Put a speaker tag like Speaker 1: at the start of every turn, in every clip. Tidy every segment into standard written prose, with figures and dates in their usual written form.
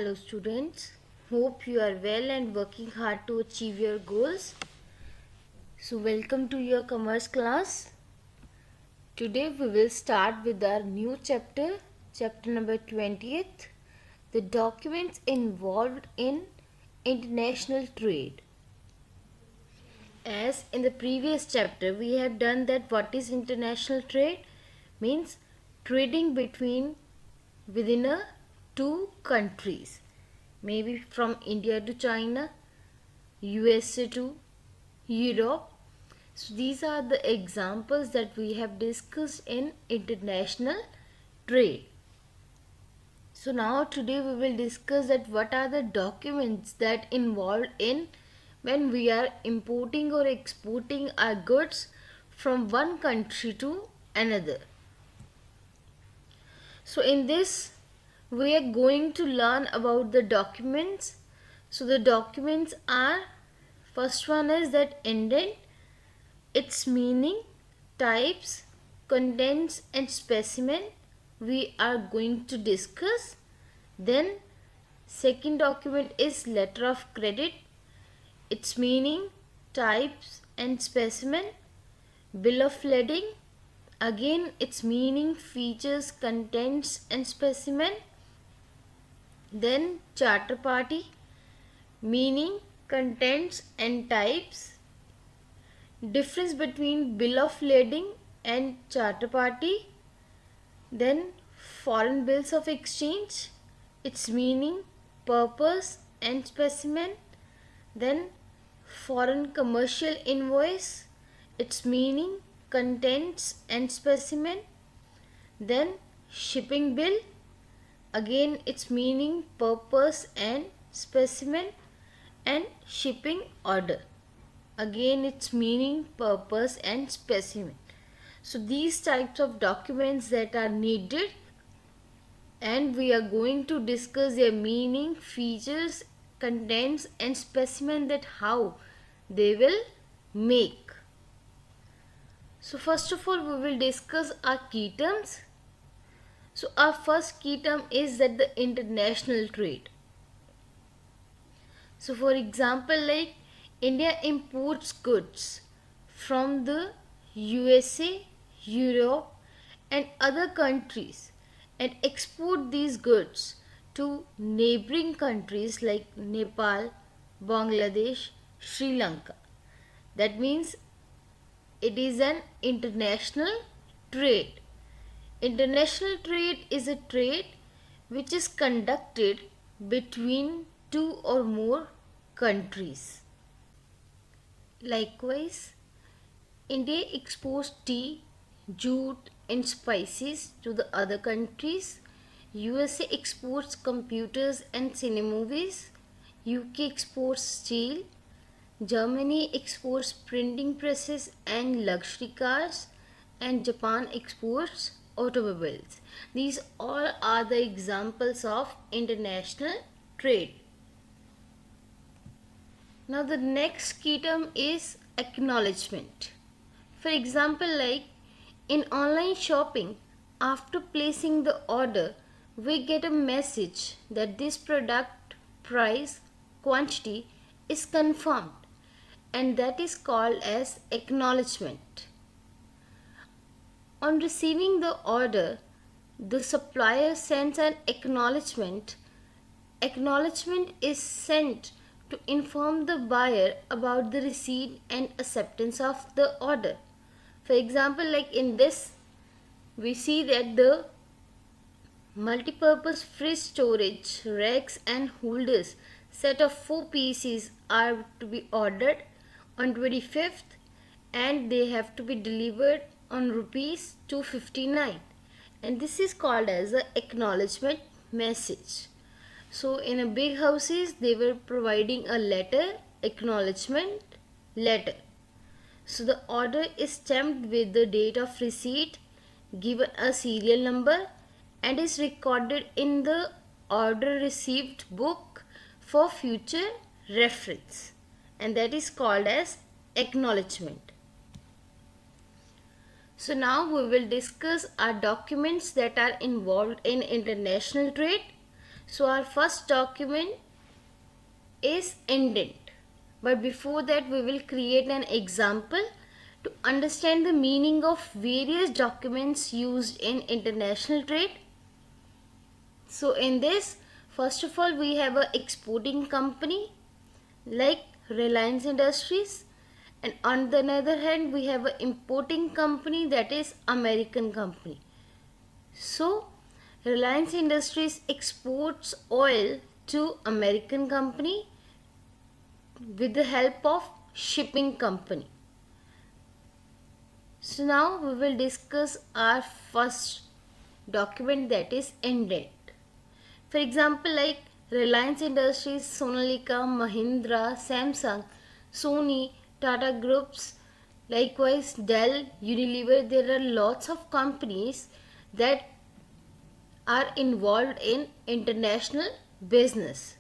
Speaker 1: Hello students, hope you are well and working hard to achieve your goals. So welcome to your commerce class. Today we will start with our new chapter, chapter number 20th, the documents involved in international trade. As in the previous chapter we have done that what is international trade means trading within two countries, maybe from India to China, USA to Europe. So these are the examples that we have discussed in international trade. So now today we will discuss that what are the documents that involved in when we are importing or exporting our goods from one country to another. So in this we are going to learn about the documents. So the documents are, first one is that indent, its meaning, types, contents and specimen we are going to discuss. Then second document is letter of credit, its meaning, types and specimen. Bill of lading, again its meaning, features, contents and specimen. Then charter party, meaning, contents and types. Difference between bill of lading and charter party. Then foreign bills of exchange, its meaning, purpose and specimen. Then foreign commercial invoice, its meaning, contents and specimen. Then shipping bill, again its meaning, purpose and specimen. And shipping order, again its meaning, purpose and specimen. So these types of documents that are needed, and we are going to discuss their meaning, features, contents and specimen, that how they will make. So first of all we will discuss our key terms. So our first key term is that the international trade. So for example, like India imports goods from the USA, Europe and other countries and export these goods to neighboring countries like Nepal, Bangladesh, Sri Lanka. That means it is an international trade. International trade is a trade which is conducted between two or more countries. Likewise, India exports tea, jute and spices to the other countries. USA exports computers and cinemovies. UK exports steel. Germany exports printing presses and luxury cars. And Japan exports automobiles. These all are the examples of international trade. Now the next key term is acknowledgement. For example, like in online shopping, after placing the order, we get a message that this product, price, quantity is confirmed, and that is called as acknowledgement. On receiving the order, the supplier sends an acknowledgement. Acknowledgement is sent to inform the buyer about the receipt and acceptance of the order. For example, like in this, we see that the multi-purpose fridge storage racks and holders set of 4 pieces are to be ordered on 25th and they have to be delivered on rupees 259, and this is called as a acknowledgement message. So in a big houses they were providing a letter, acknowledgement letter. So the order is stamped with the date of receipt, given a serial number and is recorded in the order received book for future reference, and that is called as acknowledgement. So now we will discuss our documents that are involved in international trade. So our first document is indent. But before that, we will create an example to understand the meaning of various documents used in international trade. So in this, first of all, we have a exporting company like Reliance Industries, and on the other hand, we have an importing company, that is American company. So Reliance Industries exports oil to American company with the help of shipping company. So now we will discuss our first document, that is indent. For example, like Reliance Industries, Sonalika, Mahindra, Samsung, Sony, Tata Groups, likewise Dell, Unilever, there are lots of companies that are involved in international business.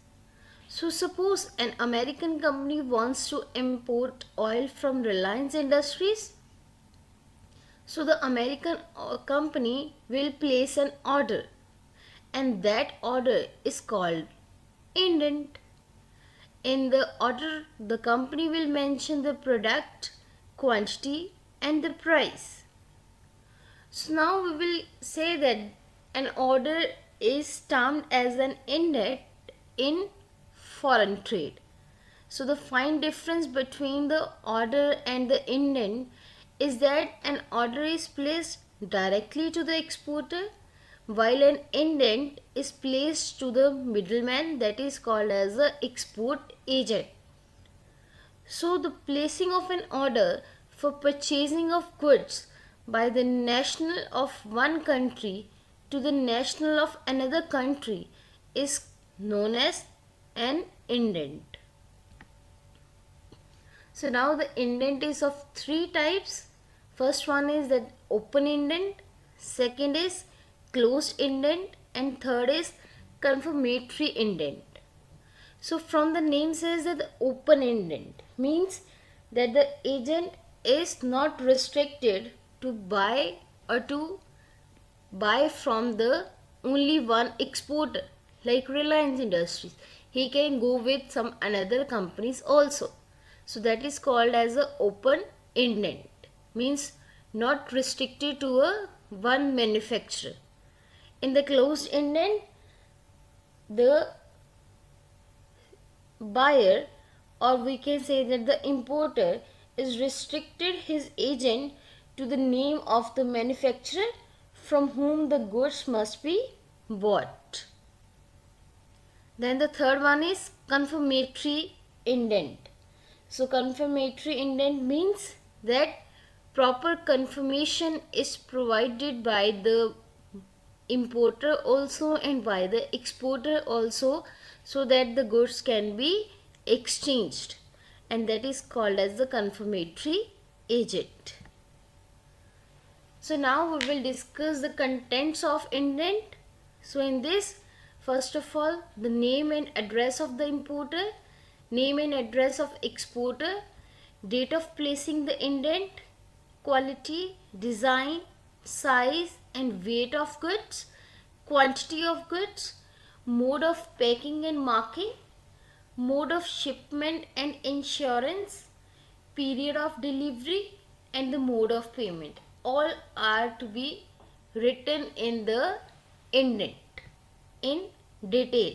Speaker 1: So suppose an American company wants to import oil from Reliance Industries. So the American company will place an order, and that order is called indent. In the order, the company will mention the product, quantity and the price. So now we will say that an order is stamped as an indent in foreign trade. So the fine difference between the order and the indent is that an order is placed directly to the exporter, while an indent is placed to the middleman, that is called as the export agent. So the placing of an order for purchasing of goods by the national of one country to the national of another country is known as an indent. So now the indent is of three types. First one is that open indent, second is closed indent, and third is confirmatory indent. So from the name says that the open indent means that the agent is not restricted to buy or to buy from the only one exporter like Reliance Industries. He can go with some another companies also. So that is called as a open indent, means not restricted to a one manufacturer. In the closed indent, the buyer, or we can say that the importer, is restricted his agent to the name of the manufacturer from whom the goods must be bought. Then the third one is confirmatory indent. So confirmatory indent means that proper confirmation is provided by the importer also and by the exporter also, so that the goods can be exchanged, and that is called as the confirmatory agent. So now we will discuss the contents of indent. So in this, first of all, the name and address of the importer, name and address of exporter, date of placing the indent, quality, design, size and weight of goods, quantity of goods, mode of packing and marking, mode of shipment and insurance, period of delivery and the mode of payment. All are to be written in the indent in detail.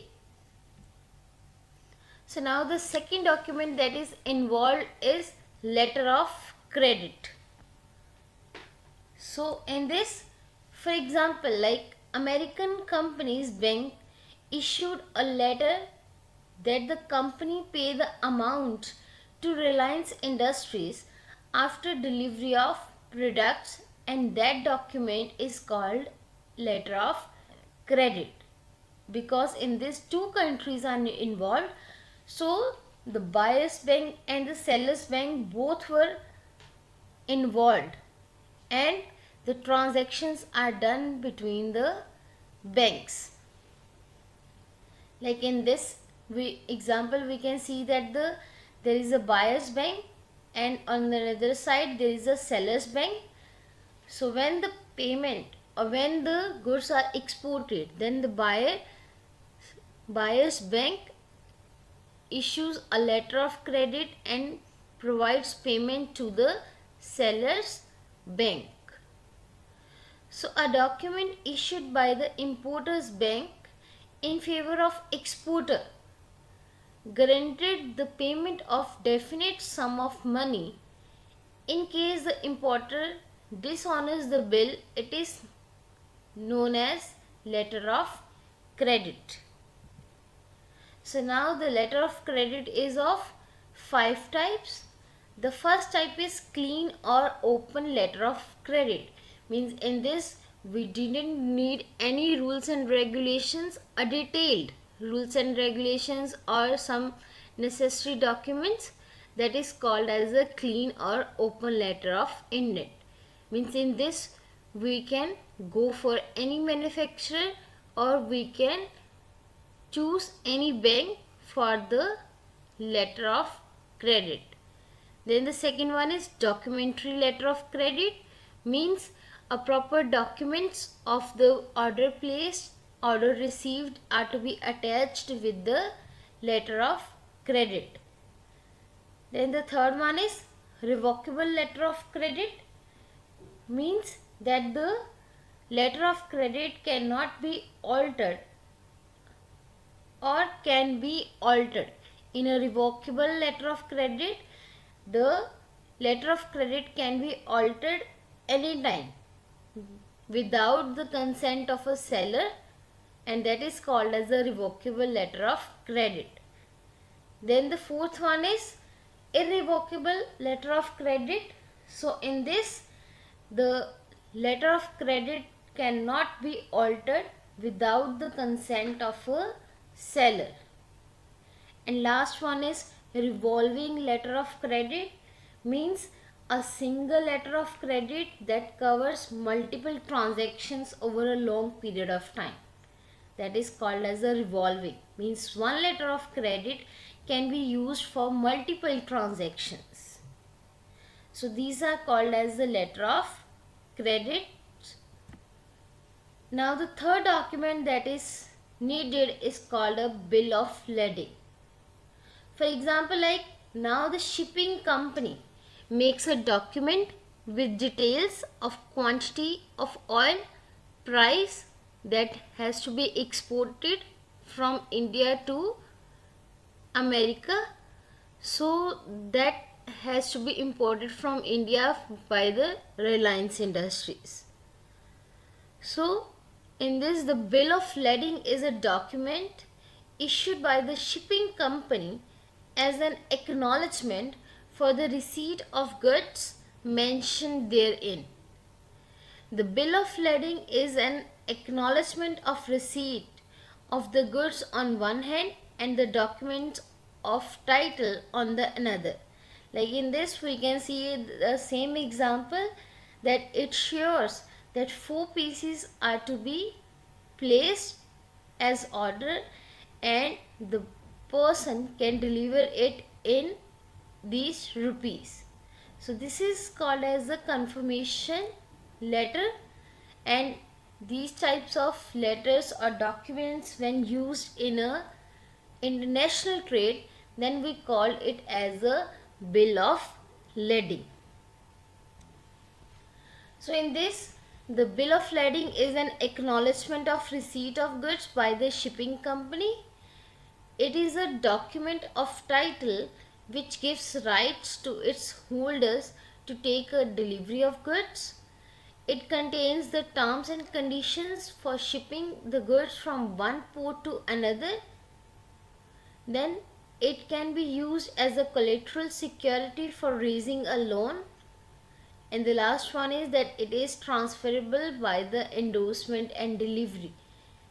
Speaker 1: So now the second document that is involved is letter of credit. So in this, for example, like American company's bank issued a letter that the company pay the amount to Reliance Industries after delivery of products, and that document is called letter of credit, because in these two countries are involved. So the buyer's bank and the seller's bank both were involved, and the transactions are done between the banks. Like in this example, we can see that there is a buyer's bank, and on the other side there is a seller's bank. So when the payment or when the goods are exported, then the buyer buyer's bank issues a letter of credit and provides payment to the seller's bank. So a document issued by the importer's bank in favor of exporter guaranteed the payment of definite sum of money. In case the importer dishonors the bill, it is known as letter of credit. So now the letter of credit is of 5 types. The first type is clean or open letter of credit. Means in this we didn't need any rules and regulations, a detailed rules and regulations or some necessary documents, that is called as a clean or open letter of intent. Means in this we can go for any manufacturer or we can choose any bank for the letter of credit. Then the second one is documentary letter of credit. Means a proper documents of the order placed, order received are to be attached with the letter of credit. Then the third one is revocable letter of credit. Means that the letter of credit cannot be altered or can be altered. In a revocable letter of credit, the letter of credit can be altered anytime without the consent of a seller, and that is called as a revocable letter of credit. Then the fourth one is irrevocable letter of credit. So in this the letter of credit cannot be altered without the consent of a seller. And last one is revolving letter of credit. Means a single letter of credit that covers multiple transactions over a long period of time, that is called as a revolving. Means one letter of credit can be used for multiple transactions. So these are called as the letter of credit. Now the third document that is needed is called a bill of lading. For example, like now the shipping company makes a document with details of quantity of oil, price that has to be exported from India to America. So that has to be imported from India by the Reliance Industries. So in this the bill of lading is a document issued by the shipping company as an acknowledgement for the receipt of goods mentioned therein. The bill of lading is an acknowledgement of receipt of the goods on one hand and the document of title on the another. Like in this we can see the same example, that it shows that 4 pieces are to be placed as order and the person can deliver it in these rupees. So this is called as a confirmation letter, and these types of letters or documents when used in a international trade, then we call it as a bill of lading. So in this the bill of lading is an acknowledgement of receipt of goods by the shipping company. It is a document of title which gives rights to its holders to take a delivery of goods. It contains the terms and conditions for shipping the goods from one port to another. Then it can be used as a collateral security for raising a loan. And the last one is that it is transferable by the endorsement and delivery.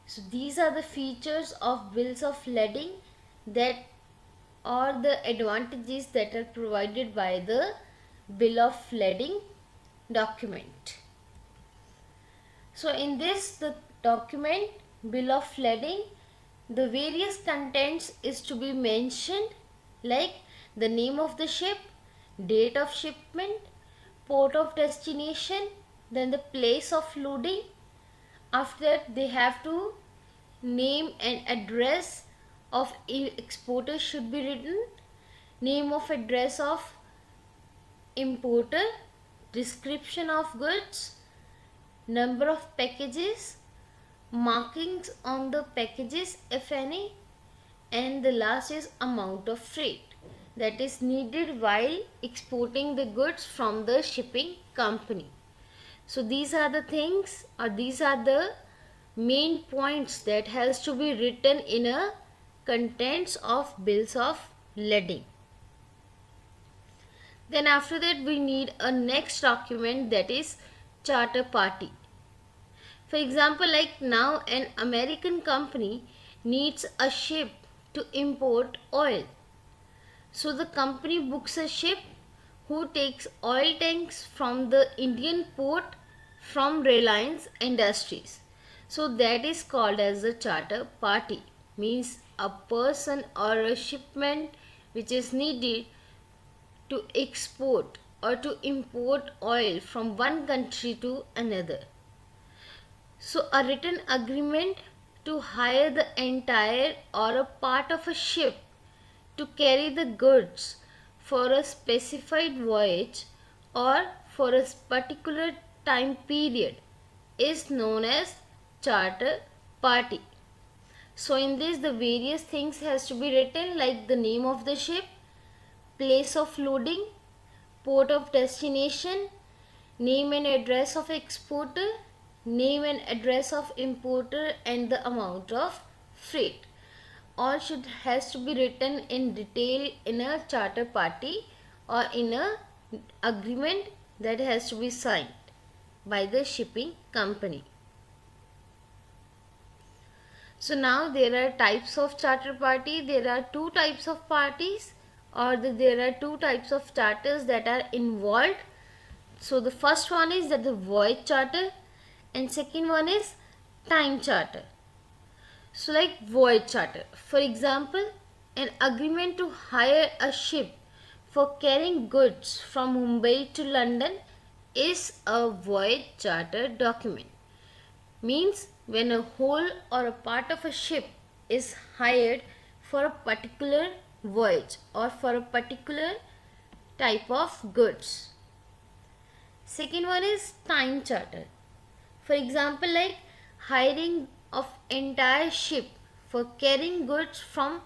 Speaker 1: So these are the features of bills of lading that are the advantages that are provided by the bill of lading document. So in this the document bill of lading, the various contents is to be mentioned, like the name of the ship, date of shipment, port of destination, then the place of loading. After that they have to name and address of exporter should be written, name of address of importer, description of goods, number of packages, markings on the packages if any, and the last is amount of freight that is needed while exporting the goods from the shipping company. So these are the things, or these are the main points that has to be written in a contents of bills of lading. Then after that we need a next document, that is charter party. For example, like now an American company needs a ship to import oil. So the company books a ship who takes oil tanks from the Indian port from Reliance Industries. So that is called as a charter party. Means a person or a shipment which is needed to export or to import oil from one country to another. So a written agreement to hire the entire or a part of a ship to carry the goods for a specified voyage or for a particular time period is known as charter party. So in this the various things has to be written, like the name of the ship, place of loading, port of destination, name and address of exporter, name and address of importer, and the amount of freight. All has to be written in detail in a charter party or in a agreement that has to be signed by the shipping company. So now there are types of charter party. There are two types of parties, or there are two types of charters that are involved. So the first one is that the voyage charter, and second one is time charter. So like voyage charter, for example, an agreement to hire a ship for carrying goods from Mumbai to London is a voyage charter document. Means when a whole or a part of a ship is hired for a particular voyage or for a particular type of goods. Second one is time charter. For example, like hiring of entire ship for carrying goods from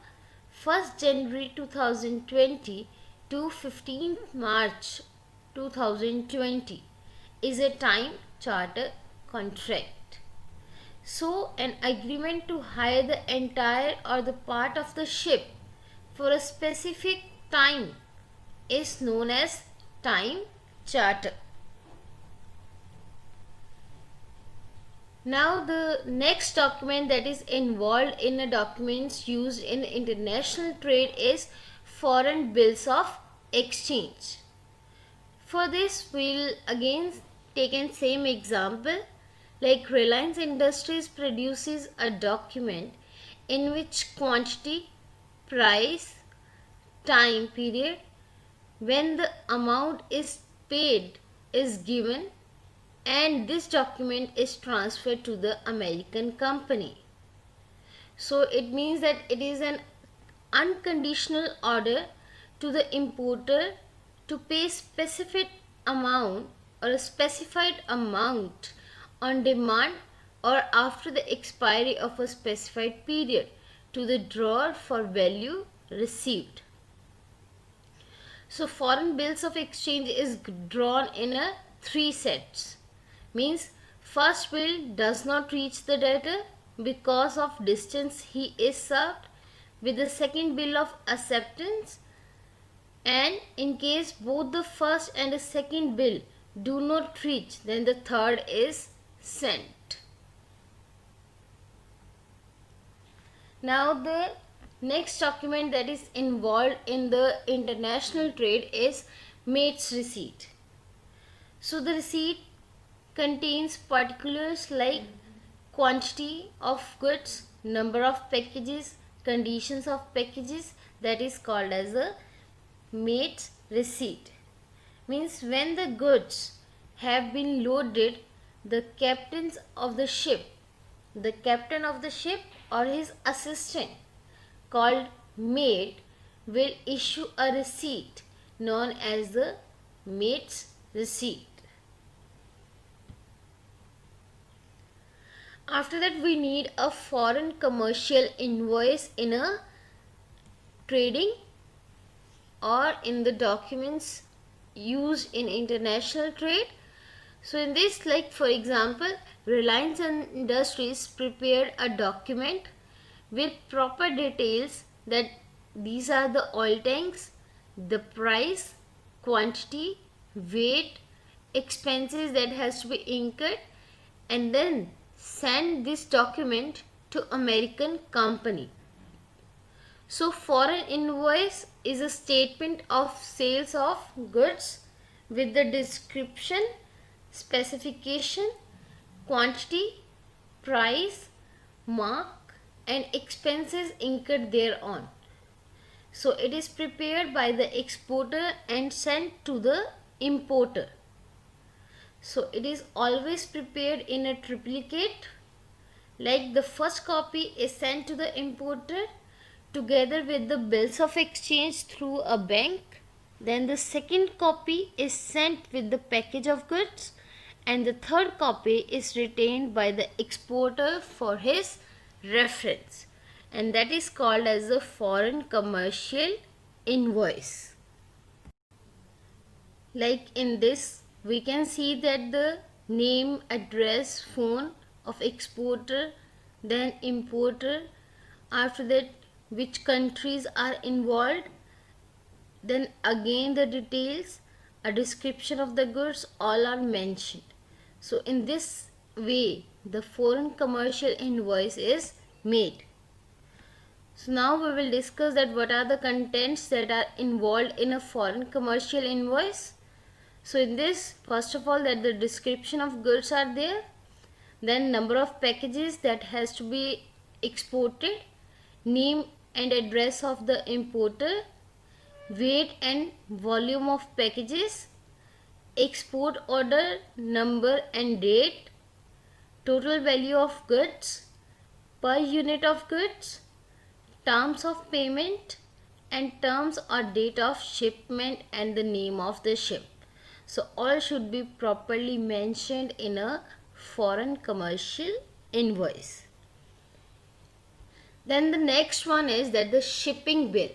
Speaker 1: 1st January 2020 to 15th March 2020 is a time charter contract. So an agreement to hire the entire or the part of the ship for a specific time is known as time charter. Now the next document that is involved in the documents used in international trade is foreign bills of exchange. For this we'll again take an same example, like Reliance Industries produces a document in which quantity, price, time period, when the amount is paid is given, and this document is transferred to the American company. So it means that it is an unconditional order to the importer to pay specific amount or a specified amount on demand or after the expiry of a specified period to the drawer for value received. So foreign bills of exchange is drawn in a 3 sets. Means first bill does not reach the debtor because of distance he is served with the second bill of acceptance, and in case both the first and the second bill do not reach, then the third is sent. Now the next document that is involved in the international trade is mate's receipt. So the receipt contains particulars like quantity of goods, number of packages, conditions of packages, that is called as a mate's receipt. Means when the goods have been loaded, the captain of the ship or his assistant called mate will issue a receipt known as the mate's receipt. After that, we need a foreign commercial invoice in a trading or in the documents used in international trade. So in this, like for example, Reliance Industries prepared a document with proper details that these are the oil tanks, the price, quantity, weight, expenses that has to be incurred, and then send this document to American company. So foreign invoice is a statement of sales of goods with the description, specification, quantity, price, mark and expenses incurred thereon. So it is prepared by the exporter and sent to the importer. So it is always prepared in a triplicate, like the first copy is sent to the importer together with the bills of exchange through a bank. Then the second copy is sent with the package of goods, and the third copy is retained by the exporter for his reference, and that is called as the foreign commercial invoice. Like in this, we can see that the name, address, phone of exporter, then importer, after that which countries are involved, then again the details, a description of the goods, all are mentioned. So in this way the foreign commercial invoice is made. So now we will discuss that what are the contents that are involved in a foreign commercial invoice. So in this, first of all, that the description of goods are there, then number of packages that has to be exported, name and address of the importer, weight and volume of packages, export order number and date, total value of goods, per unit of goods, terms of payment and terms or date of shipment and the name of the ship. So all should be properly mentioned in a foreign commercial invoice. Then the next one is that the shipping bill.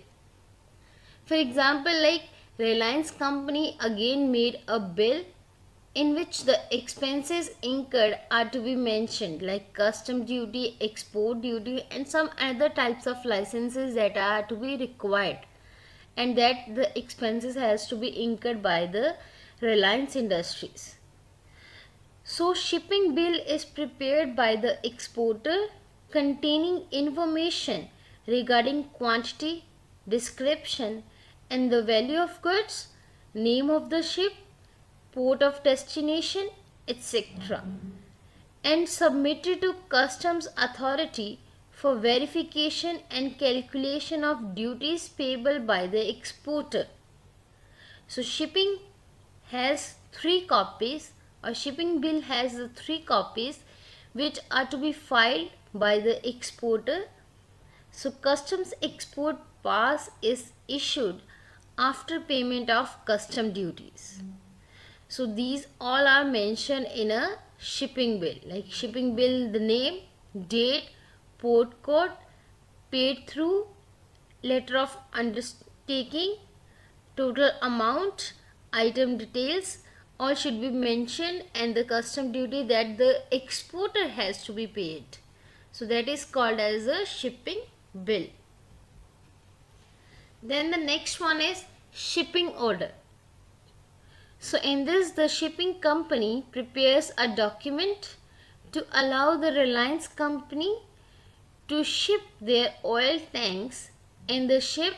Speaker 1: For example, like Reliance company again made a bill in which the expenses incurred are to be mentioned, like custom duty, export duty and some other types of licenses that are to be required, and that the expenses has to be incurred by the Reliance Industries. So shipping bill is prepared by the exporter containing information regarding quantity, description and the value of goods, name of the ship, port of destination, etc. and submitted to customs authority for verification and calculation of duties payable by the exporter. So shipping has 3 copies, or shipping bill has the 3 copies which are to be filed by the exporter. So customs export pass is issued after payment of custom duties. So these all are mentioned in a shipping bill, like shipping bill, the name, date, port code, paid through, letter of undertaking, total amount, item details, all should be mentioned, and the custom duty that the exporter has to be paid. So that is called as a shipping bill. Then the next one is shipping order. So in this, the shipping company prepares a document to allow the Reliance company to ship their oil tanks in the ship,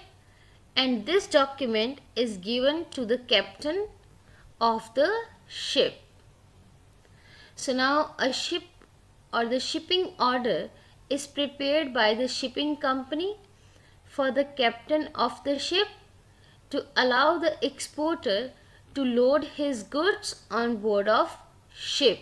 Speaker 1: and this document is given to the captain of the ship. So now a ship or the shipping order is prepared by the shipping company for the captain of the ship to allow the exporter to load his goods on board of ship.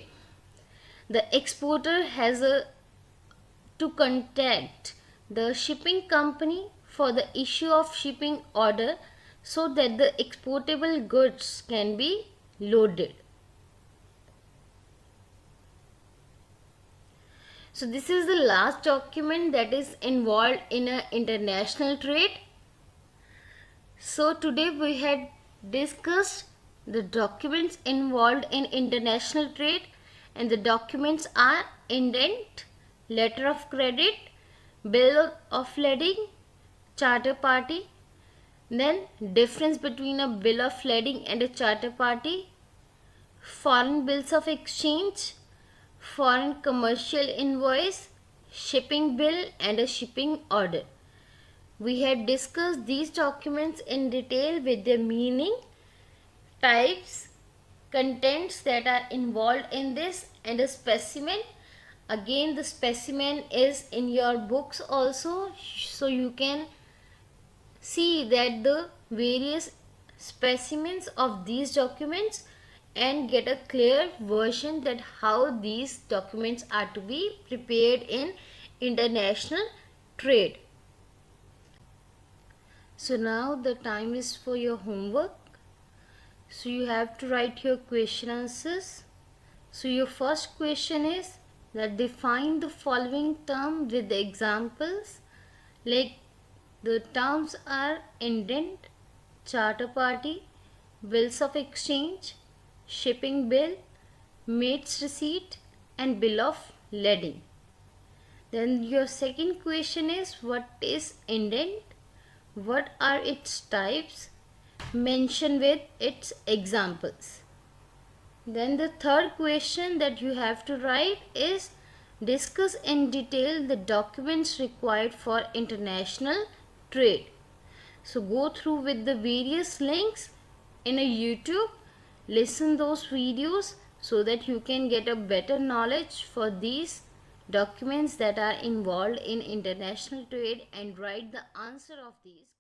Speaker 1: The exporter has to contact the shipping company for the issue of shipping order so that the exportable goods can be loaded. So this is the last document that is involved in an international trade. So today we had discussed the documents involved in international trade, and the documents are indent, letter of credit, bill of lading, charter party, then difference between a bill of lading and a charter party, foreign bills of exchange, foreign commercial invoice, shipping bill and a shipping order. We had discussed these documents in detail with their meaning, types, contents that are involved in this, and a specimen. Again, the specimen is in your books also, so you can see that the various specimens of these documents and get a clear version that how these documents are to be prepared in international trade. So now the time is for your homework. So you have to write your question answers. So your first question is that define the following term with the examples. Like the terms are indent, charter party, bills of exchange, shipping bill, mate's receipt and bill of lading. Then your second question is what is indent? What are its types? Mention with its examples. Then the third question that you have to write is discuss in detail the documents required for international trade. So go through with the various links in a YouTube, listen those videos so that you can get a better knowledge for these documents that are involved in international trade and write the answer of these.